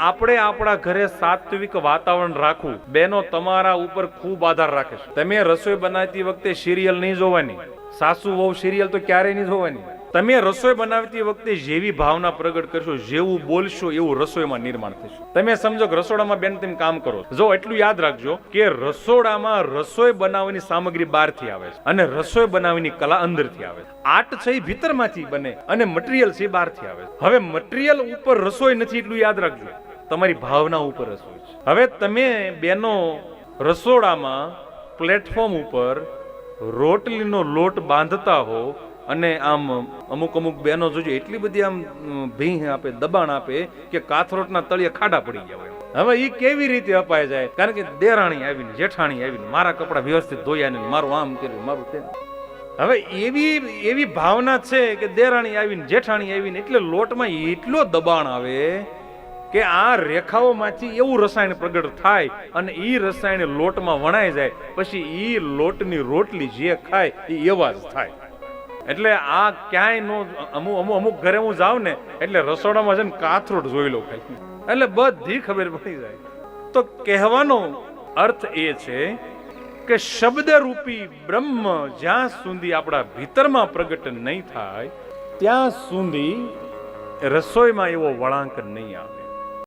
આપણે આપણા ઘરે સાત્વિક વાતાવરણ રાખવું, બેનો તમારા ઉપર ખૂબ આધાર રાખે છે. તમે રસોઈ બનાવતી વખતે સિરિયલ નહીં જોવાની, સાસુ વહુ સિરિયલ તો ક્યારેય નહીં જોવાની. તમે રસોઈ બનાવતી વખતે જેવી ભાવના પ્રગટ કરશો, જેવું બોલશો એવું રસોઈમાં નિર્માણ થશે. તમે સમજો કે રસોડામાં બેન તમે કામ કરો, જો એટલું યાદ રાખજો કે રસોડામાં રસોઈ બનાવવાની સામગ્રી બહારથી આવે છે અને રસોઈ બનાવવાની કલા અંદરથી આવે છે. આર્ટ છે એ ભીતરમાંથી બને અને મટીરિયલ છે એ બહારથી આવે છે. હવે મટીરિયલ ઉપર રસોઈ નથી એટલું યાદ રાખજો, તમારી ભાવના ઉપર રસોઈ છે. હવે તમે બેનો રસોડામાં પ્લેટફોર્મ ઉપર રોટલીનો લોટ બાંધતા હો અને આમ અમુક બહેનો જોજો એટલી બધી આમ ભીંહ આપે, દબાણ આપે કે કાથરોટના તળિયે ખાડા પડી ગયા હોય. હવે એ કેવી રીતે અપાય જાય? કારણ કે દેરાણી આવીને, જેઠાણી આવીને મારા કપડા વ્યવસ્થિત ધોયા ને મારું આમ કર્યું, મારું તેમ. હવે એવી ભાવના છે કે દેરાણી આવીને, જેઠાણી આવીને, એટલે લોટમાં એટલો દબાણ આવે કે આ રેખાઓમાંથી એવું રસાયણ પ્રગટ થાય અને એ રસાયણ લોટમાં વણાઈ જાય, પછી એ લોટની રોટલી જે ખાય એ એવા જ થાય. એટલે આ ક્યાંય નો અમુક ઘરે હું જાઉં ને એટલે રસોડામાં છે ને કાથરોટ જોઈ લો ખાલી, એટલે બધી ખબર પડી જાય. તો કહેવાનો અર્થ એ છે કે શબ્દ રૂપી બ્રહ્મ જ્યાં સુધી આપણા ભીતરમાં પ્રગટ નહીં થાય ત્યાં સુધી રસોઈમાં એવો વળાંક નહીં આવે.